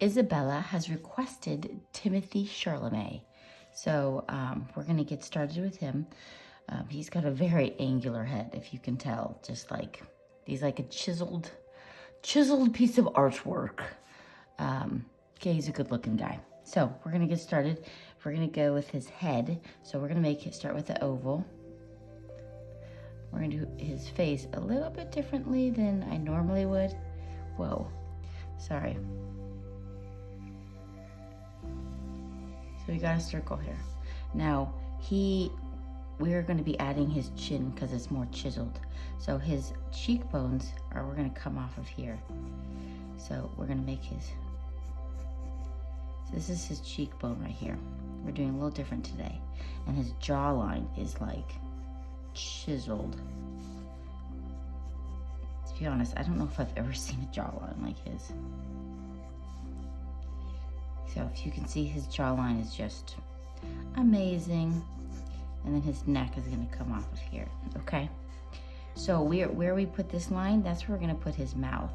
Isabella has requested Timothee Chalamet. So we're going to get started with him. He's got a very angular head, if you can tell. Just like, he's like a chiseled piece of artwork. Okay, he's a good looking guy. So we're going to get started. We're going to go with his head. So we're going to start with the oval. We're going to do his face a little bit differently than I normally would. Whoa, sorry. So we got a circle here. Now, we're going to be adding his chin because it's more chiseled. So his cheekbones we're going to come off of here. So we're going to make this is his cheekbone right here. We're doing a little different today. And his jawline is like chiseled. To be honest, I don't know if I've ever seen a jawline like his. So if you can see, his jawline is just amazing. And then his neck is gonna come off of here, okay? So where we put this line, that's where we're gonna put his mouth.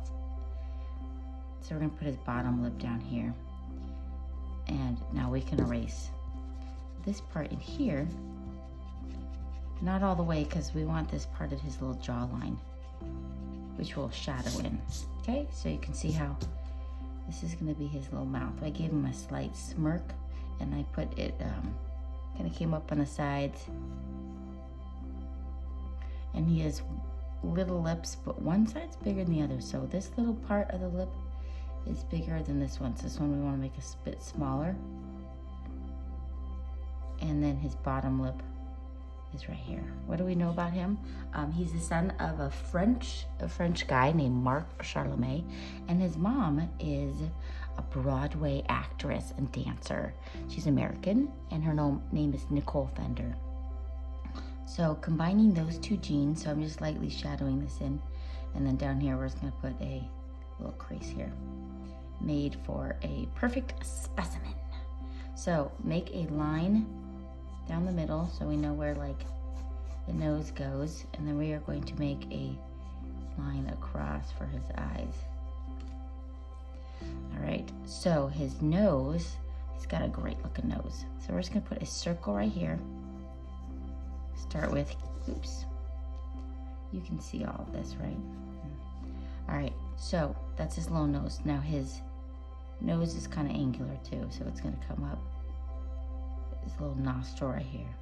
So we're gonna put his bottom lip down here. And now we can erase this part in here. Not all the way, because we want this part of his little jawline, which will shadow in, okay? So you can see how this is gonna be his little mouth. I gave him a slight smirk, and I put it, kind of came up on the sides. And he has little lips, but one side's bigger than the other. So this little part of the lip is bigger than this one. So this one we wanna make a bit smaller. And then his bottom lip is right here. What do we know about him? He's the son of a French guy named Marc Chalamet, and his mom is a Broadway actress and dancer. She's American, and her name is Nicole Fender. So combining those two genes, so I'm just lightly shadowing this in, and then down here we're just gonna put a little crease here, made for a perfect specimen. So make a line down the middle so we know where like the nose goes, and then we are going to make a line across for his eyes. All right, so his nose, he's got a great looking nose. So we're just gonna put a circle right here. Start with, oops, you can see all of this, right? All right, so that's his little nose. Now his nose is kind of angular too, so it's gonna come up. His little nostril right here.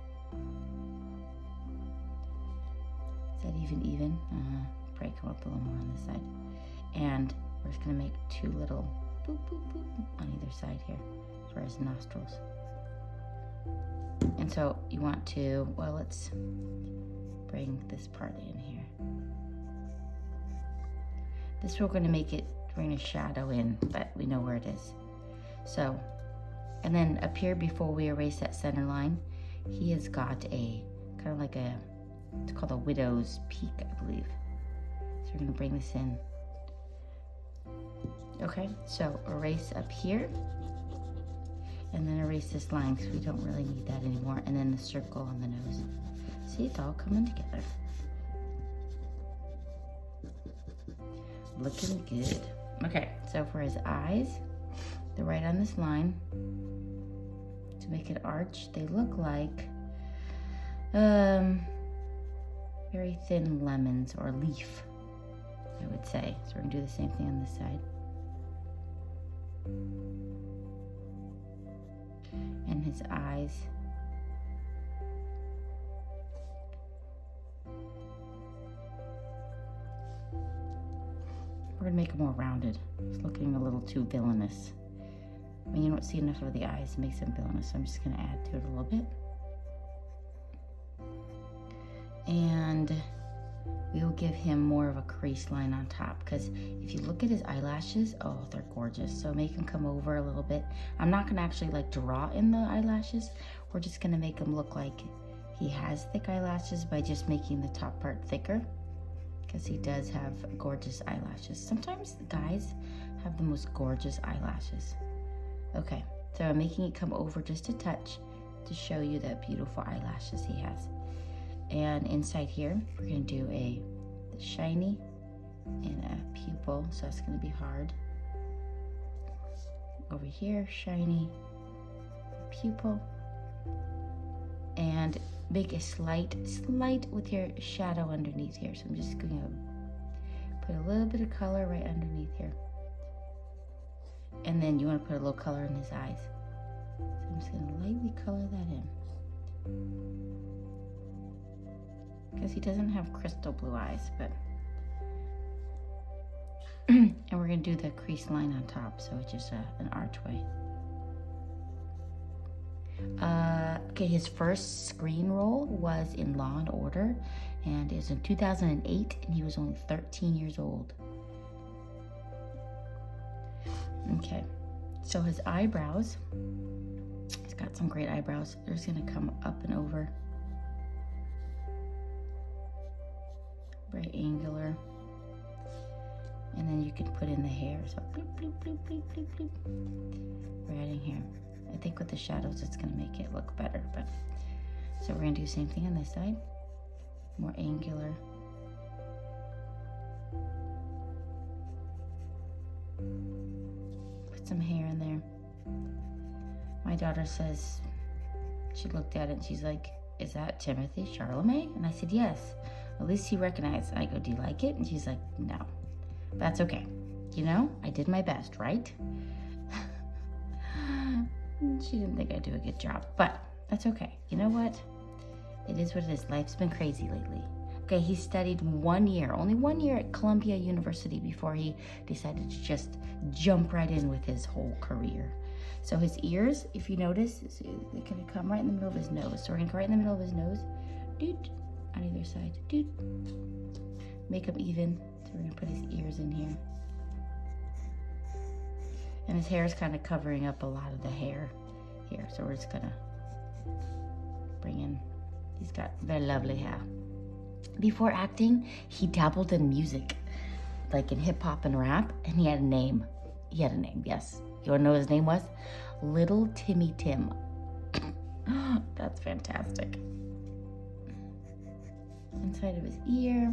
Is that even? Probably come up a little more on this side. And we're just gonna make two little boop, boop, boop on either side here for his nostrils. And so you want to, well, let's bring this part in here. This we're gonna make it, we're gonna shadow in, but we know where it is. So, and then up here before we erase that center line, he has got a, kind of like it's called a widow's peak, I believe. So we're gonna bring this in. Okay, so erase up here, and then erase this line because we don't really need that anymore, and then the circle on the nose. See, it's all coming together. Looking good. Okay, so for his eyes, they're right on this line. To make it arch, they look like very thin lemons or leaf, I would say. So we're gonna do the same thing on this side. And his eyes, we're gonna make it more rounded. It's looking a little too villainous. When you don't see enough of the eyes, it makes them villainous. So I'm just gonna add to it a little bit. And we will give him more of a crease line on top, because if you look at his eyelashes, oh, they're gorgeous. So make him come over a little bit. I'm not gonna actually like draw in the eyelashes. We're just gonna make him look like he has thick eyelashes by just making the top part thicker, because he does have gorgeous eyelashes. Sometimes the guys have the most gorgeous eyelashes. Okay, so I'm making it come over just a touch to show you the beautiful eyelashes he has. And inside here, we're gonna do a shiny and a pupil, so it's gonna be hard. over here, shiny pupil. And make a slight with your shadow underneath here. So I'm just going to put a little bit of color right underneath here. And then you want to put a little color in his eyes. So I'm just going to lightly color that in. Because he doesn't have crystal blue eyes, but... and we're going to do the crease line on top, so it's just an archway. Okay, his first screen role was in Law and Order, and it was in 2008, and he was only 13 years old. Okay, so his eyebrows, he's got some great eyebrows. They're just gonna come up and over. Very angular. And then you can put in the hair, so bloop, bloop, bloop, bloop, bloop, bloop. We're adding here. I think with the shadows, it's gonna make it look better, but. So we're gonna do the same thing on this side. More angular. Put some hair in there. My daughter says, she looked at it and she's like, is that Timothee Chalamet? And I said, yes. At least he recognized. I go, do you like it? And she's like, no. That's okay. You know, I did my best, right? She didn't think I'd do a good job, but that's okay. You know what? It is what it is. Life's been crazy lately. Okay, he studied 1 year, only 1 year at Columbia University before he decided to just jump right in with his whole career. So his ears, if you notice, they're gonna come right in the middle of his nose. So we're gonna go right in the middle of his nose, doot, on either side, doot. Make them even. So we're gonna put his ears in here. And his hair is kind of covering up a lot of the hair here. So we're just gonna bring in, he's got very lovely hair. Before acting, he dabbled in music, like in hip hop and rap, and he had a name. He had a name, yes. You wanna know what his name was? Little Timmy Tim. That's fantastic. Inside of his ear.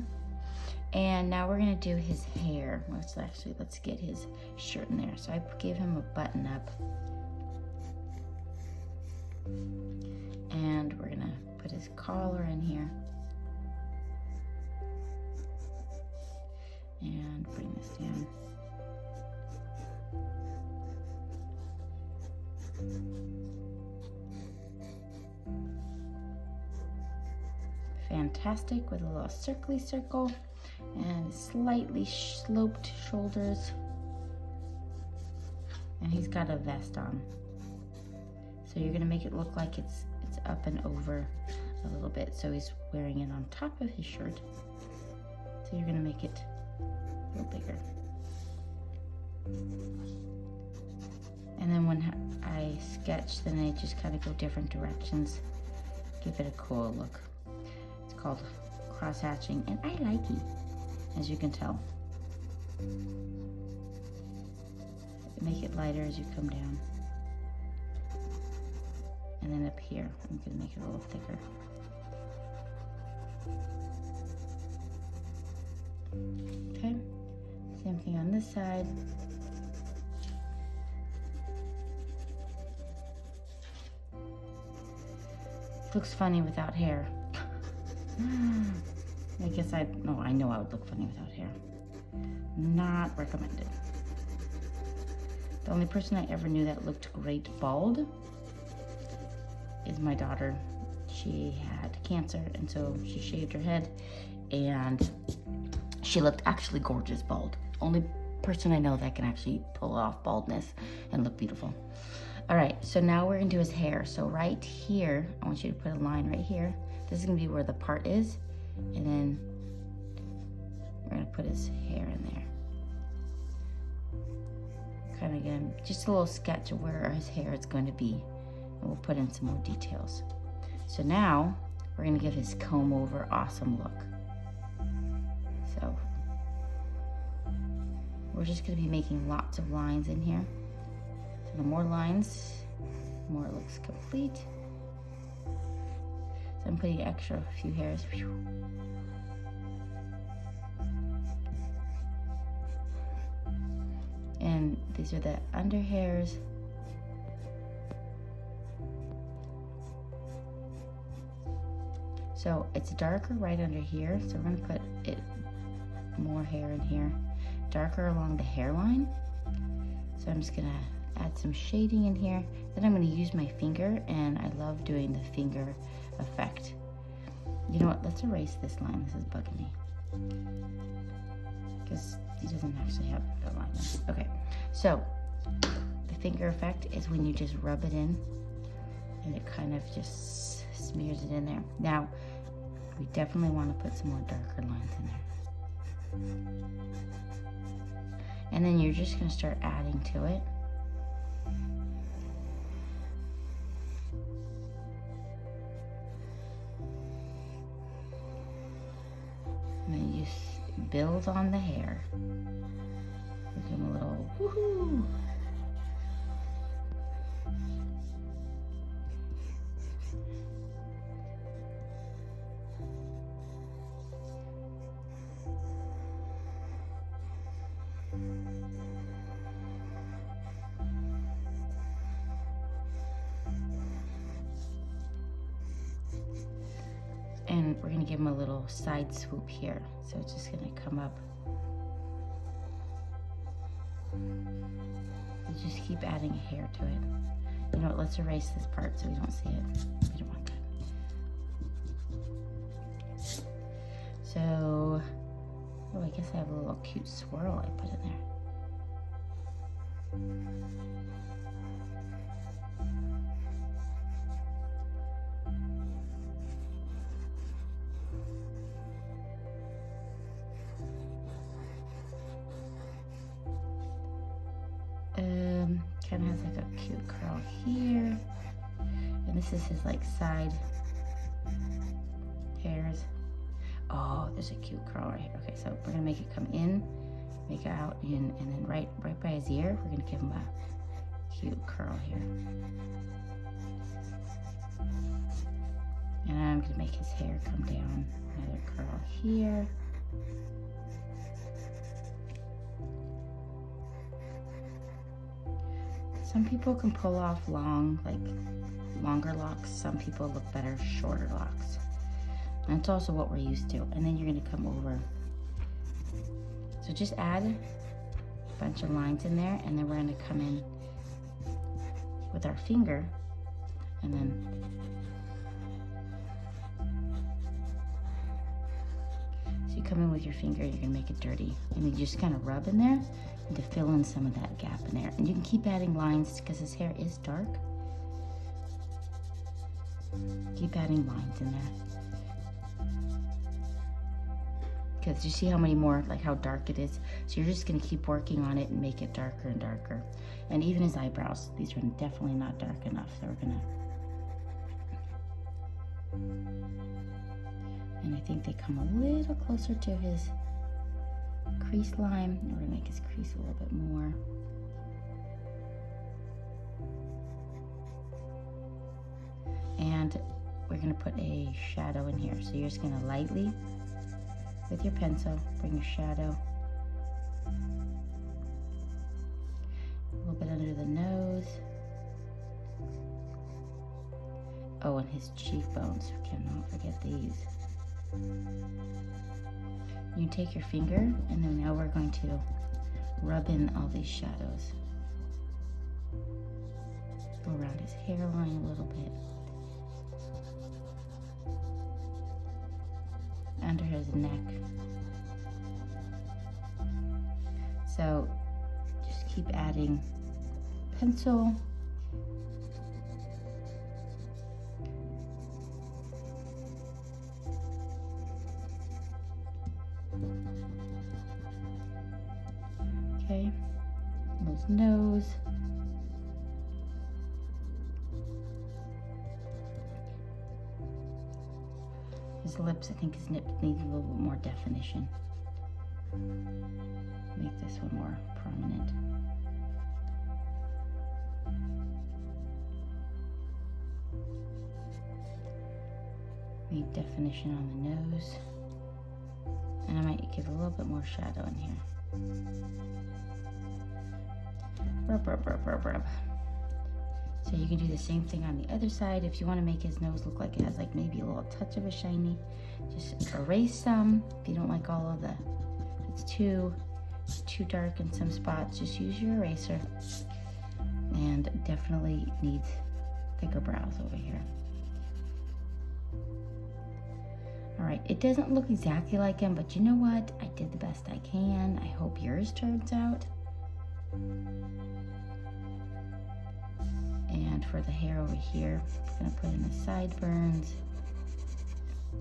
And now we're gonna do his hair. Let's get his shirt in there. So I gave him a button up. And we're gonna put his collar in here. And bring this down. Fantastic, with a little circly circle and slightly sloped shoulders. And he's got a vest on. So you're gonna make it look like it's up and over a little bit. So he's wearing it on top of his shirt. So you're gonna make it a little bigger. And then when I sketch, then I just kind of go different directions. Give it a cool look. It's called cross hatching, and I like it, as you can tell. Make it lighter as you come down. And then up here, I'm gonna make it a little thicker. Okay, same thing on this side. Looks funny without hair. I guess I know I would look funny without hair. Not recommended. The only person I ever knew that looked great bald is my daughter. She had cancer, and so she shaved her head, and she looked actually gorgeous bald. Only person I know that can actually pull off baldness and look beautiful. All right, so now we're gonna do his hair. So right here, I want you to put a line right here. This is gonna be where the part is, and then we're gonna put his hair in there. Kind of again, just a little sketch of where his hair is going to be, and we'll put in some more details. So now we're gonna give his comb over awesome look. So we're just gonna be making lots of lines in here. So the more lines, the more it looks complete. So I'm putting extra few hairs. And these are the under hairs. So it's darker right under here. So we're gonna put it more hair in here, darker along the hairline. So I'm just gonna add some shading in here. Then I'm gonna use my finger, and I love doing the finger effect. You know what, let's erase this line. This is bugging me. Because he doesn't actually have a line. Okay, so the finger effect is when you just rub it in, and it kind of just smears it in there. Now, we definitely want to put some more darker lines in there. And then you're just gonna start adding to it. And then you build on the hair. Give them a little woohoo. And we're gonna give him a little side swoop here. So it's just gonna come up. You just keep adding a hair to it. You know what, let's erase this part so we don't see it. We don't want that. So, oh, I guess I have a little cute swirl I put in there. Kind of has like a cute curl here, and this is his like side hairs. Oh, there's a cute curl right here. Okay, so we're gonna make it come in, make it out in, and then right by his ear, we're gonna give him a cute curl here. And I'm gonna make his hair come down, another curl here. Some people can pull off longer locks. Some people look better shorter locks. And it's also what we're used to. And then you're gonna come over. So just add a bunch of lines in there, and then we're gonna come in with our finger, and then so you come in with your finger, you're gonna make it dirty, and you just kind of rub in there and to fill in some of that gap in there. And you can keep adding lines because his hair is dark. Keep adding lines in there. Because you see how many more, like how dark it is. So you're just gonna keep working on it and make it darker and darker. And even his eyebrows, these are definitely not dark enough. So we're gonna, and I think they come a little closer to his crease line. And we're gonna make his crease a little bit more. And we're gonna put a shadow in here. So you're just gonna lightly, with your pencil, bring your shadow a little bit under the nose. Oh, and his cheekbones. We cannot forget these. You take your finger, and then now we're going to rub in all these shadows. Go around his hairline a little bit. Under his neck. So just keep adding pencil. Okay, his nose. His lips, I think his lips need a little bit more definition. Make this one more prominent. Need definition on the nose. And I might give a little bit more shadow in here. Rub, rub, rub, rub, rub. So you can do the same thing on the other side. If you want to make his nose look like it has like maybe a little touch of a shiny, just erase some. If you don't like all of the, it's too dark in some spots, just use your eraser. And definitely needs thicker brows over here. All right, it doesn't look exactly like him, but you know what? I did the best I can. I hope yours turns out. And for the hair over here, I'm gonna put in the sideburns.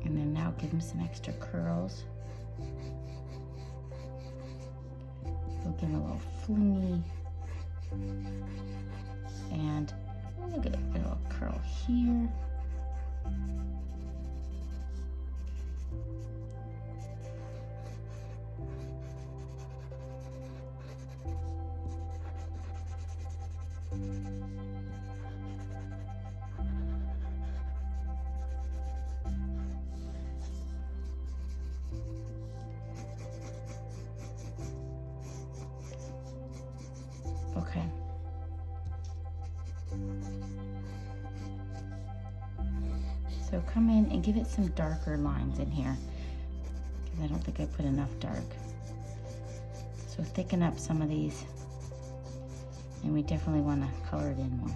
And then now give him some extra curls. We'll give him a little flingy. And look at a little curl here. Okay. So come in and give it some darker lines in here, because I don't think I put enough dark. So thicken up some of these, and we definitely want to color it in more.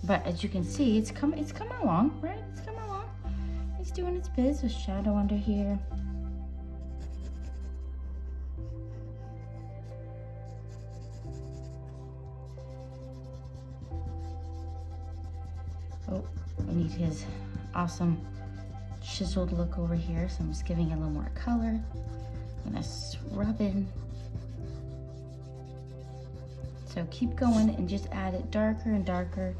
But as you can see, it's coming along, right? It's coming along. It's doing its biz with shadow under here. Oh, we need his awesome chiseled look over here, so I'm just giving it a little more color. I'm gonna rub in. So keep going and just add it darker and darker.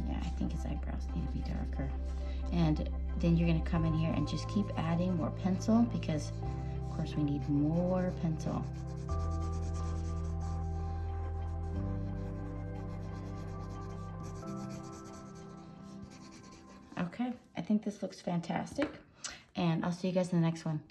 Yeah, I think his eyebrows need to be darker. And then you're gonna come in here and just keep adding more pencil, because of course we need more pencil. Okay, I think this looks fantastic, and I'll see you guys in the next one.